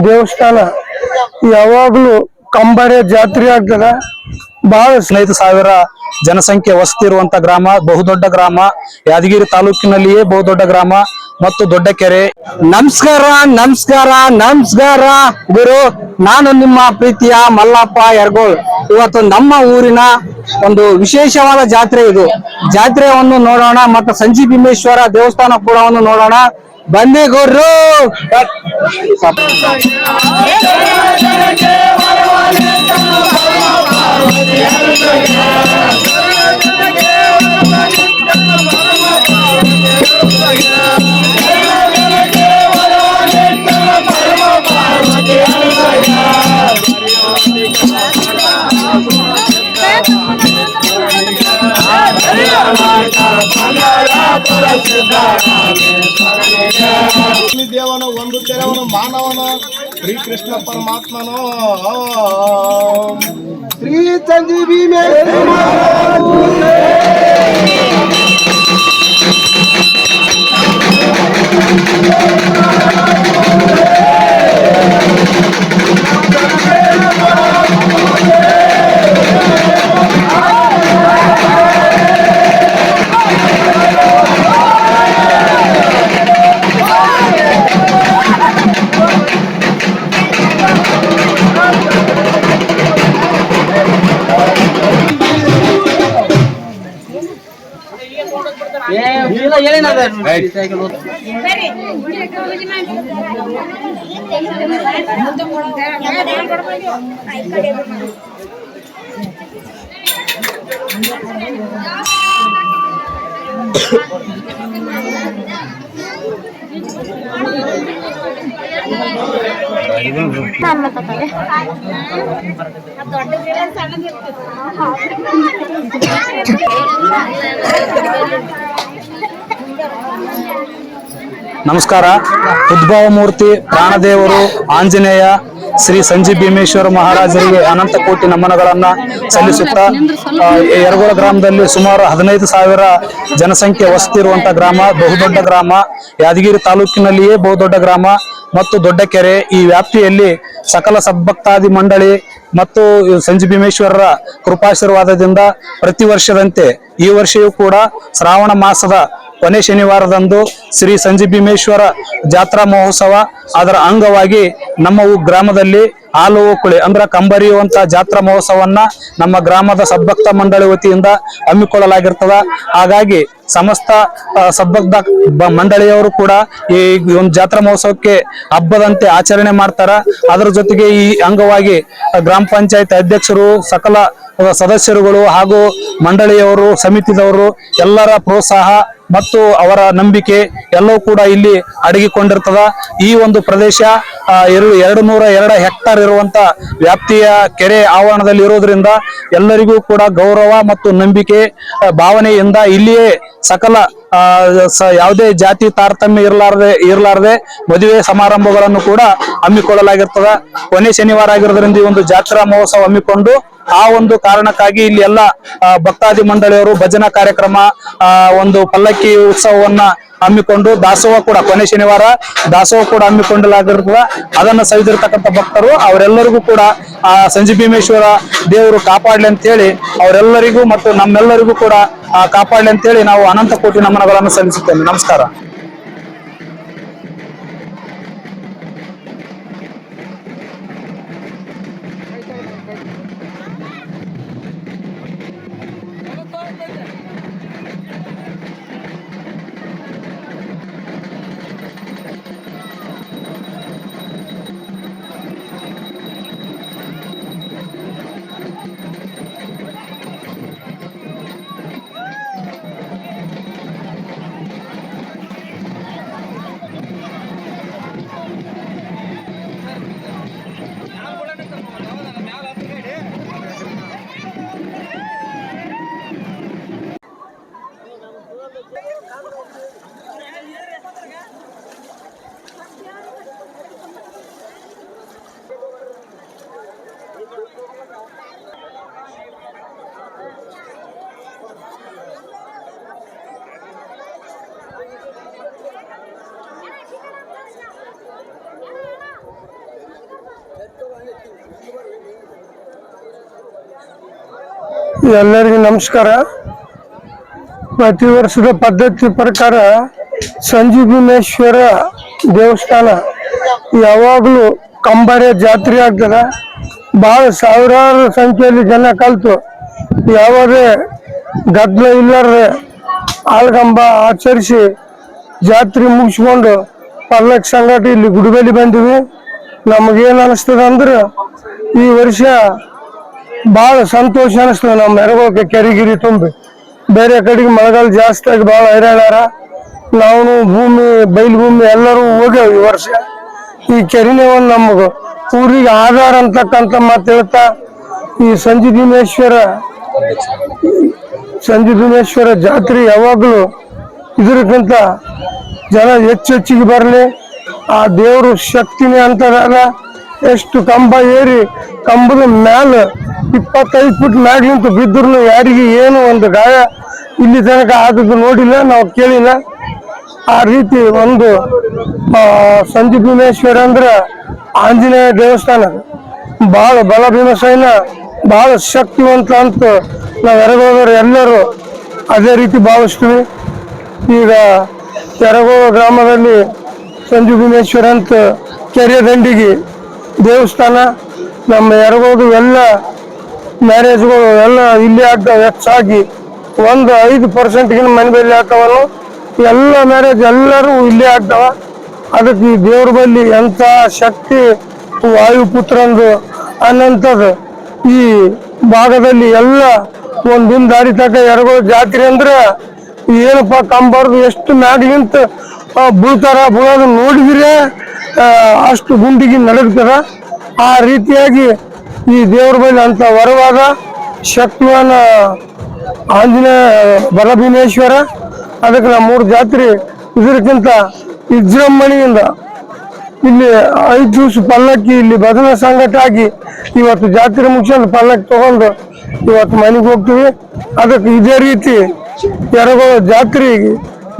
ದೇವಸ್ಥಾನ ಯಾವಾಗ್ಲೂ ಕಂಬಾರೆ ಜಾತ್ರೆ ಆಗ್ತದ. ಬಹಳ 15,000 ಜನಸಂಖ್ಯೆ ವಸತಿ ಇರುವಂತ ಗ್ರಾಮ, ಬಹುದೊಡ್ಡ ಗ್ರಾಮ, ಯಾದಗಿರಿ ತಾಲೂಕಿನಲ್ಲಿಯೇ ಬಹುದೊಡ್ಡ ಗ್ರಾಮ ಮತ್ತು ದೊಡ್ಡ ಕೆರೆ. ನಮಸ್ಕಾರ ನಮಸ್ಕಾರ ನಮಸ್ಕಾರ ಗುರು. ನಾನು ನಿಮ್ಮ ಪ್ರೀತಿಯ ಮಲ್ಲಪ್ಪ ಯರ್ಗೋಳ್. ಇವತ್ತು ನಮ್ಮ ಊರಿನ ಒಂದು ವಿಶೇಷವಾದ ಜಾತ್ರೆ ಇದು. ಜಾತ್ರೆಯನ್ನು ನೋಡೋಣ ಮತ್ತು ಸಂಜಿ ಭೀಮೇಶ್ವರ ದೇವಸ್ಥಾನ ಕೂಡ ನೋಡೋಣ. ಬನ್ನಿ ಗುರು. ದೇವನು ಒಂದು ತೆರವನು ಮಾನವನು ಶ್ರೀಕೃಷ್ಣ ಪರಮಾತ್ಮನು ಶ್ರೀ ಸಂಜೀವಿ ನಮಸ್ಕಾರ. ಉದ್ಭವ ಮೂರ್ತಿ ಪ್ರಾಣದೇವರು ಆಂಜನೇಯ ಶ್ರೀ ಸಂಜಿ ಭೀಮೇಶ್ವರ ಮಹಾರಾಜರಿಗೆ ಅನಂತ ಕೋಟಿ ನಮನಗಳನ್ನ ಸಲ್ಲಿಸುತ್ತಾ, ಯರಗೋಳ ಗ್ರಾಮದಲ್ಲಿ ಸುಮಾರು 15,000 ಜನಸಂಖ್ಯೆ ವಸತಿ ಇರುವಂತಹ ಗ್ರಾಮ, ಬಹುದೊಡ್ಡ ಗ್ರಾಮ, ಯಾದಗಿರಿ ತಾಲೂಕಿನಲ್ಲಿಯೇ ಬಹುದೊಡ್ಡ ಗ್ರಾಮ ಮತ್ತು ದೊಡ್ಡ ಕೆರೆ. ಈ ವ್ಯಾಪ್ತಿಯಲ್ಲಿ ಸಕಲ ಸದ್ಭಕ್ತಾದಿ ಮಂಡಳಿ ಮತ್ತು ಸಂಜಿ ಭೀಮೇಶ್ವರರ ಕೃಪಾಶೀರ್ವಾದದಿಂದ ಪ್ರತಿ ವರ್ಷದಂತೆ ಈ ವರ್ಷವೂ ಕೂಡ ಶ್ರಾವಣ ಮಾಸದ ಕೊನೆ ಶನಿವಾರದಂದು ಶ್ರೀ ಸಂಜಿ ಭೀಮೇಶ್ವರ ಜಾತ್ರಾ ಮಹೋತ್ಸವ ಅದರ ಅಂಗವಾಗಿ ನಮ್ಮ ಗ್ರಾಮದಲ್ಲಿ ಹಾಲು ಕುಳಿ ಅಂದ್ರ ಕಂಬರಿಯುವಂತ ಜಾತ್ರಾ ಮಹೋತ್ಸವನ್ನ ನಮ್ಮ ಗ್ರಾಮದ ಸದ್ಭಕ್ತ ಮಂಡಳಿ ವತಿಯಿಂದ ಹಮ್ಮಿಕೊಳ್ಳಲಾಗಿರ್ತದ. ಹಾಗಾಗಿ ಸಮಸ್ತ ಸದ್ಭಕ್ತ ಮಂಡಳಿಯವರು ಕೂಡ ಈ ಒಂದು ಜಾತ್ರಾ ಮಹೋತ್ಸವಕ್ಕೆ ಹಬ್ಬದಂತೆ ಆಚರಣೆ ಮಾಡ್ತಾರ. ಅದರ ಜೊತೆಗೆ ಈ ಅಂಗವಾಗಿ ಗ್ರಾಮ ಪಂಚಾಯತ್ ಅಧ್ಯಕ್ಷರು, ಸಕಲ ಸದಸ್ಯರುಗಳು ಹಾಗೂ ಮಂಡಳಿಯವರು, ಸಮಿತಿದವರು ಎಲ್ಲರ ಪ್ರೋತ್ಸಾಹ ಮತ್ತು ಅವರ ನಂಬಿಕೆ ಎಲ್ಲವೂ ಕೂಡ ಇಲ್ಲಿ ಅಡಗಿಕೊಂಡಿರ್ತದ. ಈ ಒಂದು ಪ್ರದೇಶ 202 ಹೆಕ್ಟರ್ ಇರುವಂತ ವ್ಯಾಪ್ತಿಯ ಕೆರೆ ಆವರಣದಲ್ಲಿ ಇರೋದ್ರಿಂದ ಎಲ್ಲರಿಗೂ ಕೂಡ ಗೌರವ ಮತ್ತು ನಂಬಿಕೆ ಭಾವನೆಯಿಂದ ಇಲ್ಲಿಯೇ ಸಕಲ ಯಾವುದೇ ಜಾತಿ ತಾರತಮ್ಯ ಇರಲಾರದೆ ಮದುವೆ ಸಮಾರಂಭಗಳನ್ನು ಕೂಡ ಹಮ್ಮಿಕೊಳ್ಳಲಾಗಿರ್ತದ. ಕೊನೆ ಶನಿವಾರ ಆಗಿರೋದ್ರಿಂದ ಈ ಒಂದು ಜಾತ್ರಾ ಮಹೋತ್ಸವ ಹಮ್ಮಿಕೊಂಡು ಆ ಒಂದು ಕಾರಣಕ್ಕಾಗಿ ಇಲ್ಲಿ ಎಲ್ಲ ಭಕ್ತಾದಿ ಮಂಡಳಿಯವರು ಭಜನಾ ಕಾರ್ಯಕ್ರಮ, ಒಂದು ಪಲ್ಲಕ್ಕಿ ಉತ್ಸವವನ್ನ ಹಮ್ಮಿಕೊಂಡು ದಾಸೋಹ ಕೂಡ ಕೊನೆ ಶನಿವಾರ ದಾಸೋಹ ಕೂಡ ಹಮ್ಮಿಕೊಳ್ಳಲಾಗಿರ್ತದ. ಅದನ್ನ ಸವಿದಿರ್ತಕ್ಕಂಥ ಭಕ್ತರು ಅವರೆಲ್ಲರಿಗೂ ಕೂಡ ಆ ಸಂಜಿ ಭೀಮೇಶ್ವರ ದೇವರು ಕಾಪಾಡ್ಲಿ ಅಂತ ಹೇಳಿ ಅವರೆಲ್ಲರಿಗೂ ಮತ್ತು ನಮ್ಮೆಲ್ಲರಿಗೂ ಕೂಡ ಕಾಪಾಡ್ಲಿ ಅಂತ ಹೇಳಿ ನಾವು ಅನಂತ ಕೋಟಿ ನಮನಗಳನ್ನು ಸಲ್ಲಿಸುತ್ತೇವೆ. ನಮಸ್ಕಾರ. ಎಲ್ಲರಿಗೂ ನಮಸ್ಕಾರ. ಪ್ರತಿ ವರ್ಷದ ಪದ್ಧತಿ ಪ್ರಕಾರ ಸಂಜೀವಿನೇಶ್ವರ ದೇವಸ್ಥಾನ ಯಾವಾಗಲೂ ಕಂಬಾರ ಜಾತ್ರೆ ಆಗ್ತದ. ಭಾಳ ಸಾವಿರಾರು ಸಂಖ್ಯೆಯಲ್ಲಿ ಜನ ಕಲ್ತು ಯಾವುದೇ ಗದ್ದಲ ಇಲ್ಲಾರ್ದೆ ಆಳ್ಗಂಬ ಆಚರಿಸಿ ಜಾತ್ರೆ ಮುಗಿಸ್ಕೊಂಡು ಪಲ್ಲಕ್ ಸಂಗಟ ಇಲ್ಲಿ ಗುಡಿಬಲಿ ಬಂದಿವಿ. ನಮಗೇನು ಅನಿಸ್ತದ ಅಂದ್ರೆ ಈ ವರ್ಷ ಭಾಳ ಸಂತೋಷ ಅನಿಸ್ತದೆ. ನಮ್ಮ ಮೆರಗೋಕೆ ಕೆರೆಗಿರಿ ತುಂಬಿ ಬೇರೆ ಕಡೆಗೆ ಮಳೆಗಾಲ ಜಾಸ್ತಿ ಆಗಿ ಭಾಳ ಹೈರಾಣಾರ. ನಾವು ಭೂಮಿ ಬಯಲು ಭೂಮಿ ಎಲ್ಲರೂ ಹೋಗ್ಯಾವ ಈ ವರ್ಷ. ಈ ಕೆರೆನೇ ಒಂದು ನಮಗೆ ಊರಿಗೆ ಆಧಾರ ಅಂತಕ್ಕಂಥ ಮಾತು ಹೇಳ್ತಾ ಈ ಸಂಜೀವಿನೇಶ್ವರ ಜಾತ್ರೆ ಯಾವಾಗಲೂ ಇದಕ್ಕಿಂತ ಜನ ಹೆಚ್ಚಿಗೆ ಬರಲಿ. ಆ ದೇವರು ಶಕ್ತಿನೇ ಅಂತದಾಗ ಎಷ್ಟು ಕಂಬ ಏರಿ ಕಂಬದ ಮ್ಯಾಲ 25 ಫುಟ್ ಮ್ಯಾಗ ನಿಂತು ಬಿದ್ದರೂ ಯಾರಿಗೆ ಏನು ಒಂದು ಗಾಯ ಇಲ್ಲಿ ತನಕ ಆದದ್ದು ನೋಡಿಲ್ಲ, ನಾವು ಕೇಳಿಲ್ಲ. ಆ ರೀತಿ ಒಂದು ಸಂಜೀವಿನೇಶ್ವರ ಅಂದ್ರೆ ಆಂಜನೇಯ ದೇವಸ್ಥಾನ ಭಾಳ ಬಲ ಭೀಮಸೈನ ಭಾಳ ಶಕ್ತಿವಂತ ಅಂತ ನಾವು ಎರಗೋದವರು ಎಲ್ಲರೂ ಅದೇ ರೀತಿ ಭಾವಿಸ್ತೀವಿ. ಈಗ ಎರಗೋಳ ಗ್ರಾಮದಲ್ಲಿ ಸಂಜೀವಿನೇಶ್ವರ ಅಂತ ಕೆರೆ ದಂಡಿಗೆ ದೇವಸ್ಥಾನ. ನಮ್ಮ ಎರಗೋದು ಎಲ್ಲ ಮ್ಯಾರೇಜ್ಗಳು ಎಲ್ಲ ಇಲ್ಲಿ ಆಗ್ತಾವೆ. ಹೆಚ್ಚಾಗಿ 5% ಮನೆ ಬಲ್ಲಿ ಆಗ್ತಾವನು. ಎಲ್ಲ ಮ್ಯಾರೇಜ್ ಎಲ್ಲರೂ ಇಲ್ಲೇ ಆಗ್ತಾವ. ಅದಕ್ಕೆ ಈ ದೇವ್ರ ಬಲ್ಲಿ ಎಂಥ ಶಕ್ತಿ ವಾಯುಪುತ್ರಂದು ಅನ್ನಂಥದ್ದು ಈ ಭಾಗದಲ್ಲಿ ಎಲ್ಲ ಒಂದಿನ ದಾರಿ ತಕ ಎರಗೋಳು ಜಾತ್ರೆ ಅಂದ್ರೆ ಏನಪ್ಪ ಕಂಬಾರ್ದು ಎಷ್ಟು ಮ್ಯಾಗ್ಲಿಂತ ಬೀಳೋದು ನೋಡಿದ್ರೆ ಅಷ್ಟು ಗುಂಡಿಗೆ ನಡೆಗ್ತಾರ. ಆ ರೀತಿಯಾಗಿ ಈ ದೇವ್ರ ಬಳಿ ಅಂತ ವರವಾದ ಶಕ್ತಿವಾನ ಆಂಜನೇಯ ಬಲಭೀಮೇಶ್ವರ. ಅದಕ್ಕೆ ನಮ್ಮ 3 ಜಾತ್ರೆ ಇದಕ್ಕಿಂತ ವಿಜೃಂಭಣೆಯಿಂದ ಇಲ್ಲಿ 5 ದಿವಸ ಪಲ್ಲಕ್ಕಿ ಇಲ್ಲಿ ಭಜನಾ ಸಂಘಟ ಆಗಿ ಇವತ್ತು ಜಾತ್ರೆ ಮುಗಿಸ್ಕೊಂಡು ಪಲ್ಲಕ್ಕಿ ತಗೊಂಡು ಇವತ್ತು ಮನೆಗೆ ಹೋಗ್ತೀವಿ. ಅದಕ್ಕೆ ಇದೇ ರೀತಿ ಎರಗೋಳ ಜಾತ್ರೆಗೆ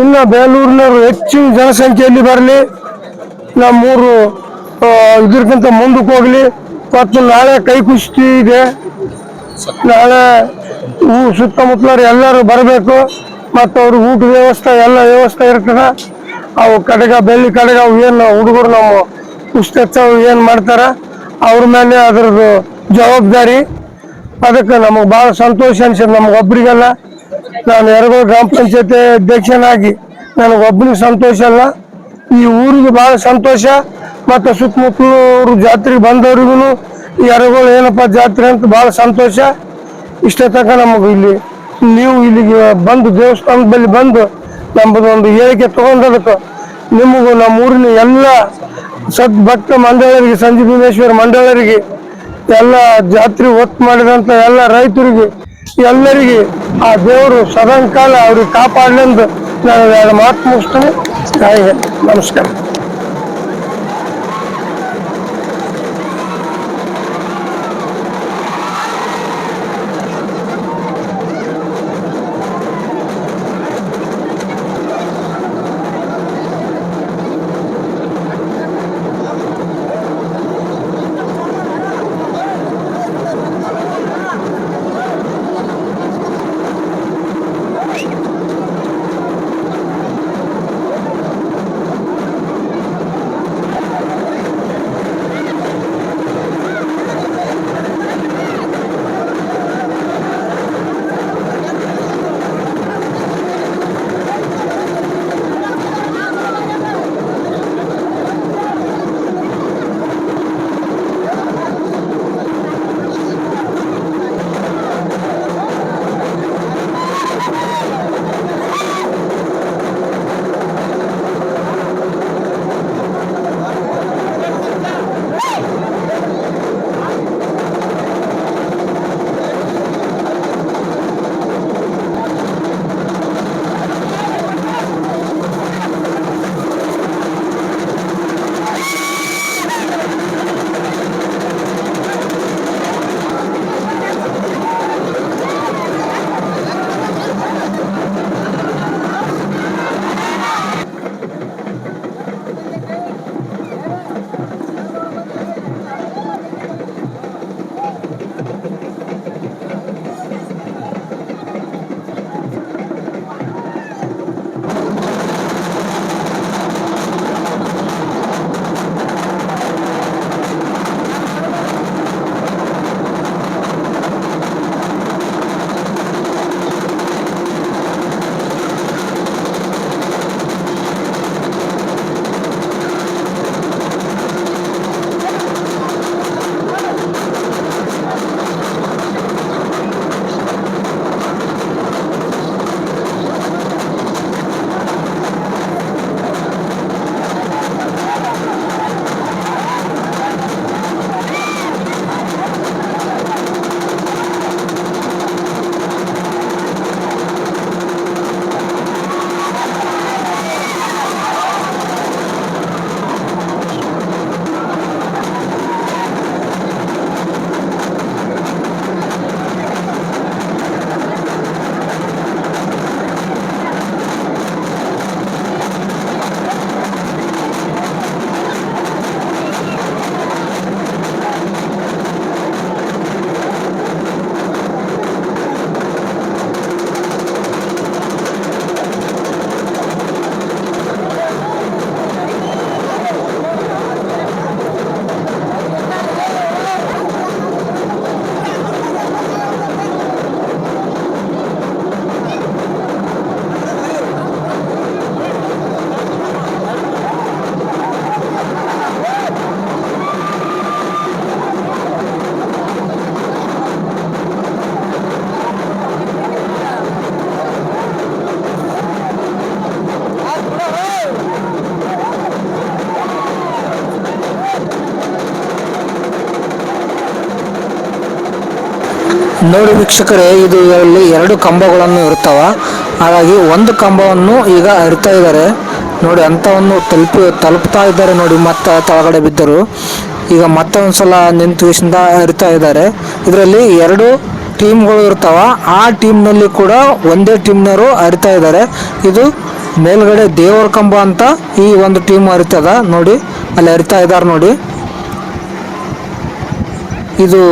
ಇನ್ನು ಬೇಲೂರಿನವರು ಹೆಚ್ಚಿನ ಜನಸಂಖ್ಯೆಯಲ್ಲಿ ಬರಲಿ. ನಮ್ಮೂರು ಇದಕ್ಕಿಂತ ಮುಂದಕ್ಕೆ ಹೋಗ್ಲಿ. ಮತ್ತು ನಾಳೆ ಕೈ ಕುಸ್ತಿ ಇದೆ. ನಾಳೆ ಸುತ್ತಮುತ್ತಲರು ಎಲ್ಲರೂ ಬರಬೇಕು. ಮತ್ತು ಅವ್ರಿಗೆ ಊಟ ವ್ಯವಸ್ಥೆ ಎಲ್ಲ ವ್ಯವಸ್ಥೆ ಇರ್ತದೆ. ಅವು ಕಡೆಗ ಬೆಳ್ಳಿ ಕಡೆಗ ಅವು ಏನು ಹುಡುಗರು ನಮ್ಮ ಕುಸ್ತಿ ಏನು ಮಾಡ್ತಾರ ಅವ್ರ ಮೇಲೆ ಅದ್ರದ್ದು ಜವಾಬ್ದಾರಿ. ಅದಕ್ಕೆ ನಮಗೆ ಭಾಳ ಸಂತೋಷ ಅನ್ಸತ್ತೆ. ನಮಗೊಬ್ಬರಿಗೆಲ್ಲ ನಾನು ಎರಗೋಳ ಗ್ರಾಮ ಪಂಚಾಯತಿ ಅಧ್ಯಕ್ಷನಾಗಿ ನನಗೊಬ್ಬನಿಗೆ ಸಂತೋಷ ಅಲ್ಲ, ಈ ಊರಿಗೆ ಭಾಳ ಸಂತೋಷ. ಮತ್ತು ಸುತ್ತಮುತ್ತಲೂರು ಜಾತ್ರೆಗೆ ಬಂದವ್ರಿಗೂ ಈ ಎರಗೋಳ ಏನಪ್ಪ ಜಾತ್ರೆ ಅಂತ ಭಾಳ ಸಂತೋಷ. ಇಷ್ಟ ತನಕ ನಮಗೆ ಇಲ್ಲಿ ನೀವು ಇಲ್ಲಿಗೆ ಬಂದು ದೇವಸ್ಥಾನದ ಬಳಿ ಬಂದು ನಮ್ಮದು ಒಂದು ಹೇಳಿಕೆ ತಗೊಂಡದಕ್ಕೆ ನಿಮಗೂ ನಮ್ಮ ಊರಿನ ಎಲ್ಲ ಸದ್ಭಕ್ತ ಮಂಡಳರಿಗೆ ಸಂಜೀವಿನೇಶ್ವರ ಮಂಡಳರಿಗೆ ಎಲ್ಲ ಜಾತ್ರೆ ಒತ್ತು ಮಾಡಿದಂಥ ಎಲ್ಲ ರೈತರಿಗೆ ಎಲ್ಲರಿಗೆ ಆ ದೇವರು ಸದಾಕಾಲ ಅವ್ರಿಗೆ ಕಾಪಾಡಲೆಂದು ನಾನು 2 ಮಾತು ಮುಗಿಸ್ತೇನೆ. ನಮಸ್ಕಾರ. ನೋಡಿ ವೀಕ್ಷಕರೇ, ಇದು ಇಲ್ಲಿ 2 ಕಂಬಗಳನ್ನು ಇರ್ತಾವ. ಹಾಗಾಗಿ ಒಂದು ಕಂಬವನ್ನು ಈಗ ಅರಿತಾ ಇದ್ದಾರೆ ನೋಡಿ, ಅಂತವನ್ನು ತಲುಪ್ತಾ ಇದ್ದಾರೆ ನೋಡಿ. ಮತ್ತೆ ಕೆಳಗಡೆ ಬಿದ್ದರು. ಈಗ ಮತ್ತೆ ಒಂದ್ಸಲ ನಿಂತುವಿಸಿಂದ ಅರಿತಾ ಇದ್ದಾರೆ. ಇದರಲ್ಲಿ 2 ಟೀಮ್ಗಳು ಇರ್ತಾವ. ಆ ಟೀಮ್ನಲ್ಲಿ ಕೂಡ ಒಂದೇ ಟೀಮ್ನವರು ಅರಿತಾ ಇದ್ದಾರೆ. ಇದು ಮೇಲ್ಗಡೆ ದೇವರ ಕಂಬ ಅಂತ ಈ ಒಂದು ಟೀಮ್ ಅರಿತದ ನೋಡಿ, ಅಲ್ಲಿ ಅರಿತಾ ಇದ್ದಾರೆ ನೋಡಿ. ಇದು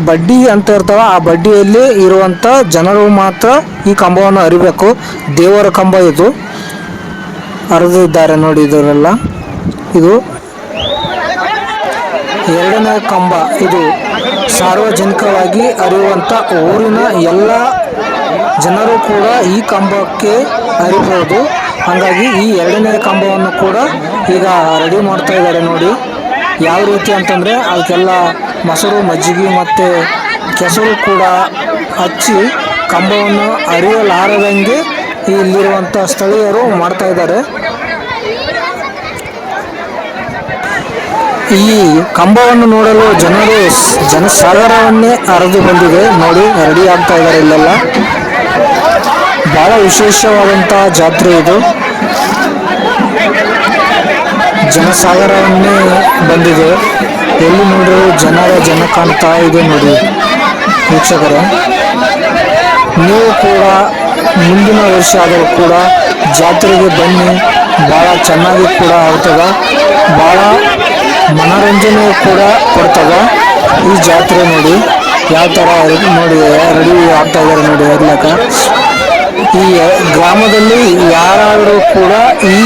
ಬಡ್ಡಿ ಅಂತ ಇರ್ತಾವ. ಆ ಬಡ್ಡಿಯಲ್ಲಿ ಇರುವಂತ ಜನರು ಮಾತ್ರ ಈ ಕಂಬವನ್ನು ಅರಿಬೇಕು. ದೇವರ ಕಂಬ ಇದು ಅರಿದಿದ್ದಾರೆ ನೋಡಿ. ಇದರೆಲ್ಲ ಇದು 2ನೇ ಕಂಬ. ಇದು ಸಾರ್ವಜನಿಕವಾಗಿ ಅರಿಯುವಂತ ಊರಿನ ಎಲ್ಲ ಜನರು ಕೂಡ ಈ ಕಂಬಕ್ಕೆ ಅರಿಬಹುದು. ಹಾಗಾಗಿ ಈ 2ನೇ ಕಂಬವನ್ನು ಕೂಡ ಈಗ ರೆಡಿ ಮಾಡ್ತಾ ಇದ್ದಾರೆ ನೋಡಿ. ಯಾವ ರೀತಿ ಅಂತಂದರೆ ಅದಕ್ಕೆಲ್ಲ ಮೊಸರು, ಮಜ್ಜಿಗೆ ಮತ್ತು ಕೆಸರು ಕೂಡ ಹಚ್ಚಿ ಕಂಬವನ್ನು ಅರಿಯಲಾರದಂಗೆ ಇಲ್ಲಿರುವಂಥ ಸ್ಥಳೀಯರು ಮಾಡ್ತಾ ಇದ್ದಾರೆ. ಈ ಕಂಬವನ್ನು ನೋಡಲು ಜನಸಾಗರವನ್ನೇ ಹರಿದು ಬಂದಿದೆ ನೋಡಿ. ರೆಡಿ ಆಗ್ತಾ ಇದ್ದಾರೆ. ಇಲ್ಲೆಲ್ಲ ಬಹಳ ವಿಶೇಷವಾದಂತಹ ಜಾತ್ರೆ ಇದು. ಜನಸಾಗರವನ್ನೇ ಬಂದಿದೆ. ಎಲ್ಲಿ ನೋಡಿದ್ರು ಜನ ಕಾಣ್ತಾ ಇದೆ ನೋಡಿ ವೀಕ್ಷಕರೇ. ನೀವು ಕೂಡ ಮುಂದಿನ ವರ್ಷ ಆದರೂ ಕೂಡ ಜಾತ್ರೆಗೆ ಬನ್ನಿ. ಭಾಳ ಚೆನ್ನಾಗಿ ಕೂಡ ಆಗ್ತದ, ಭಾಳ ಮನೋರಂಜನೆ ಕೂಡ ಕೊಡ್ತದ ಈ ಜಾತ್ರೆ ನೋಡಿ. ಯಾವ ಥರ ನೋಡಿ ರೆಡಿ ಆಗ್ತಾ ಇದ್ದಾರೆ ನೋಡಿ ಇರ್ಲಕ್ಕ. ಈ ಗ್ರಾಮದಲ್ಲಿ ಯಾರಾದರೂ ಕೂಡ ಈ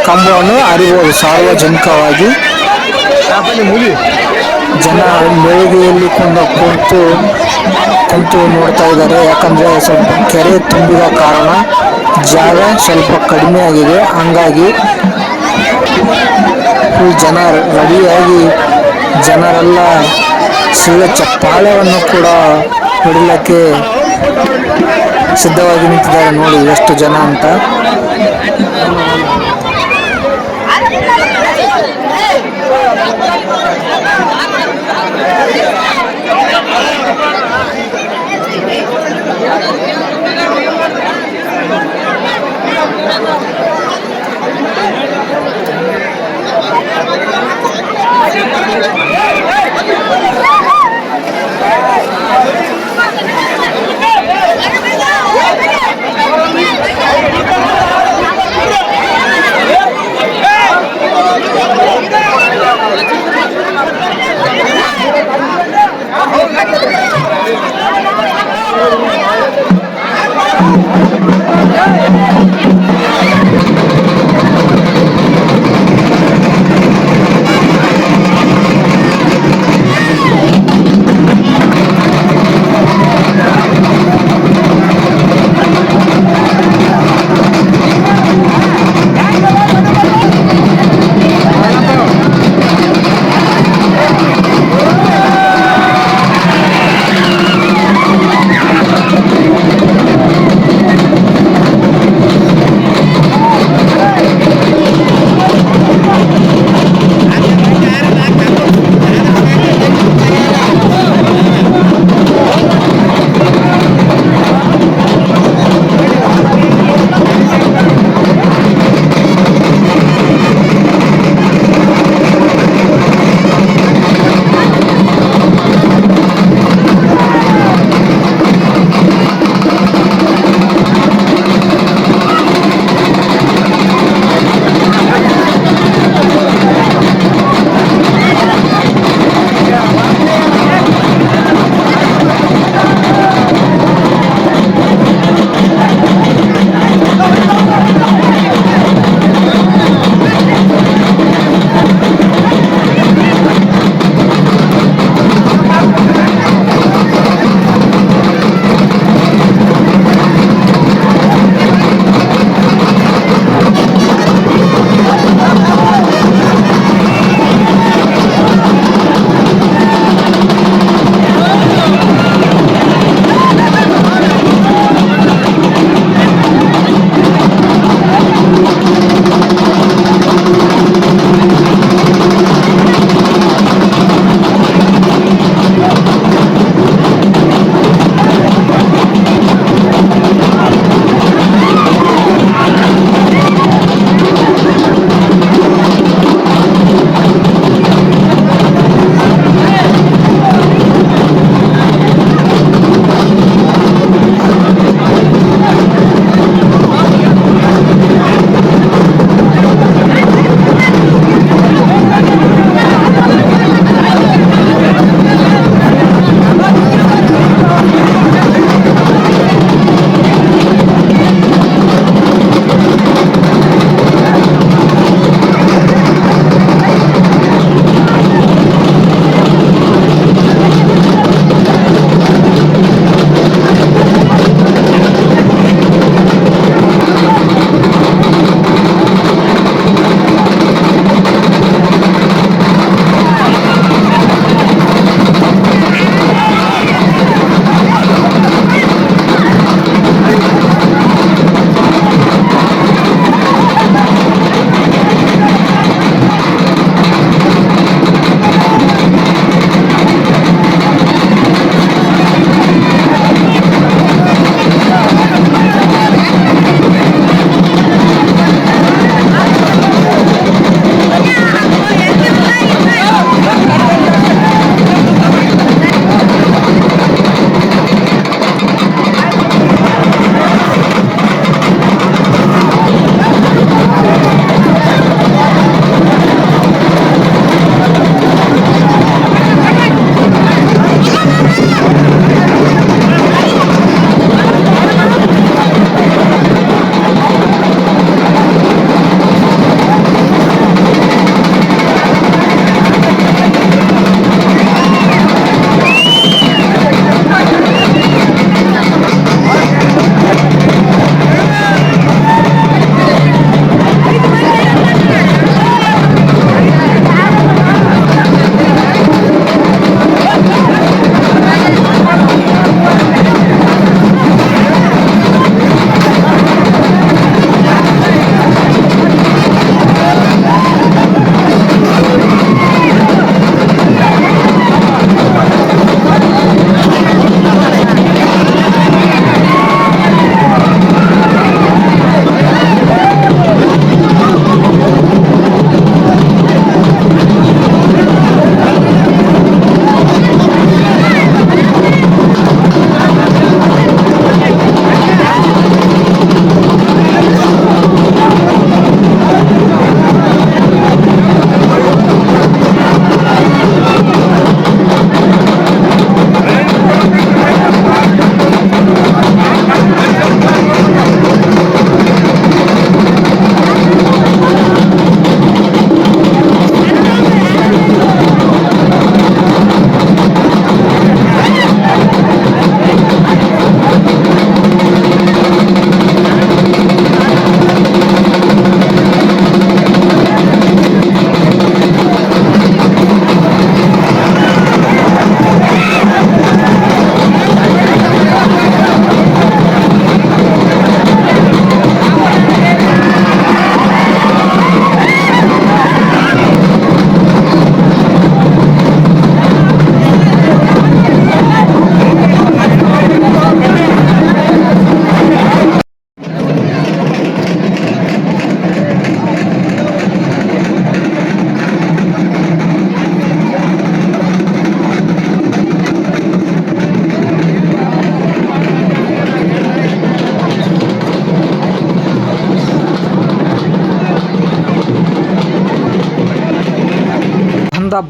ಕಂಬವನ್ನು ಅರಿಬೋದು ಸಾರ್ವಜನಿಕವಾಗಿ. ಜನ ಮೇಳಿಗೆಯಲ್ಲಿ ಕುಂತು ನೋಡ್ತಾ ಇದ್ದಾರೆ. ಯಾಕಂದರೆ ಸ್ವಲ್ಪ ಕೆರೆ ತುಂಬಿದ ಕಾರಣ ಜಾಗ ಸ್ವಲ್ಪ ಕಡಿಮೆ ಆಗಿದೆ. ಹಂಗಾಗಿ ಜನ ರೆಡಿಯಾಗಿ ಜನರೆಲ್ಲ ಸಿಳ್ಳೆ ಚಪ್ಪಾಳೆಯನ್ನು ಕೂಡ ಹೊಡಿಲಿಕ್ಕೆ ಸಿದ್ಧವಾಗಿ ನಿಂತಿದ್ದಾರೆ ನೋಡಿ ಎಷ್ಟು ಜನ ಅಂತ.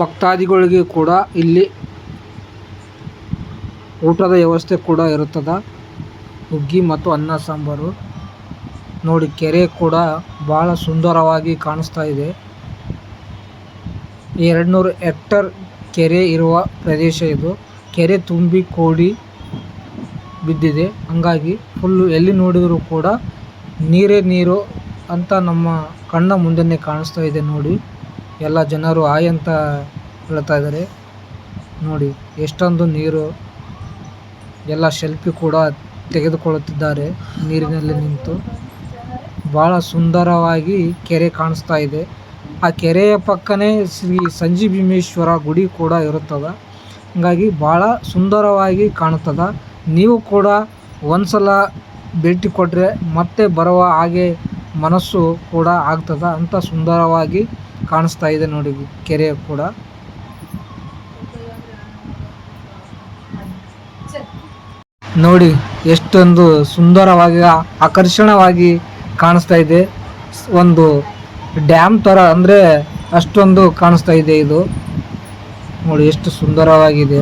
ಭಕ್ತಾದಿಗಳಿಗೆ ಕೂಡ ಇಲ್ಲಿ ಊಟದ ವ್ಯವಸ್ಥೆ ಕೂಡ ಇರುತ್ತದೆ. ಹುಗ್ಗಿ ಮತ್ತು ಅನ್ನ ಸಾಂಬಾರು. ನೋಡಿ, ಕೆರೆ ಕೂಡ ಭಾಳ ಸುಂದರವಾಗಿ ಕಾಣಿಸ್ತಾ ಇದೆ. 200 ಹೆಕ್ಟರ್ ಕೆರೆ ಇರುವ ಪ್ರದೇಶ ಇದು. ಕೆರೆ ತುಂಬಿ ಕೋಡಿ ಬಿದ್ದಿದೆ. ಹಂಗಾಗಿ ಫುಲ್ಲು ಎಲ್ಲಿ ನೋಡಿದರೂ ಕೂಡ ನೀರೇ ನೀರು ಅಂತ ನಮ್ಮ ಕಣ್ಣ ಮುಂದೆನೇ ಕಾಣಿಸ್ತಾ ಇದೆ. ನೋಡಿ, ಎಲ್ಲ ಜನರು ಹಾಯ್ ಅಂತ ಹೇಳ್ತಾ ಇದ್ದಾರೆ. ನೋಡಿ ಎಷ್ಟೊಂದು ನೀರು. ಎಲ್ಲ ಸೆಲ್ಫಿ ಕೂಡ ತೆಗೆದುಕೊಳ್ಳುತ್ತಿದ್ದಾರೆ ನೀರಿನಲ್ಲಿ ನಿಂತು. ಭಾಳ ಸುಂದರವಾಗಿ ಕೆರೆ ಕಾಣಿಸ್ತಾ ಇದೆ. ಆ ಕೆರೆಯ ಪಕ್ಕನೇ ಶ್ರೀ ಸಂಜಿ ಭೀಮೇಶ್ವರ ಗುಡಿ ಕೂಡ ಇರುತ್ತದೆ. ಹಾಗಾಗಿ ಭಾಳ ಸುಂದರವಾಗಿ ಕಾಣುತ್ತದೆ. ನೀವು ಕೂಡ ಒಂದ್ಸಲ ಭೇಟಿ ಕೊಟ್ಟರೆ ಮತ್ತೆ ಬರುವ ಹಾಗೆ ಮನಸ್ಸು ಕೂಡ ಆಗ್ತದೆ. ಅಂತ ಸುಂದರವಾಗಿ ಕಾಣಿಸ್ತಾ ಇದೆ ನೋಡಿ ಕೆರೆ ಕೂಡ. ನೋಡಿ ಎಷ್ಟೊಂದು ಸುಂದರವಾಗಿ ಆಕರ್ಷಣವಾಗಿ ಕಾಣಿಸ್ತಾ ಇದೆ. ಒಂದು ಡ್ಯಾಮ್ ಥರ ಅಂದರೆ ಅಷ್ಟೊಂದು ಕಾಣಿಸ್ತಾ ಇದೆ ಇದು. ನೋಡಿ ಎಷ್ಟು ಸುಂದರವಾಗಿದೆ.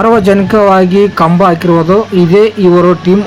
ಸಾರ್ವಜನಿಕವಾಗಿ ಕಂಬ ಹಾಕಿರುವುದು ಇದೇ ಇವರು ಟೀಮ್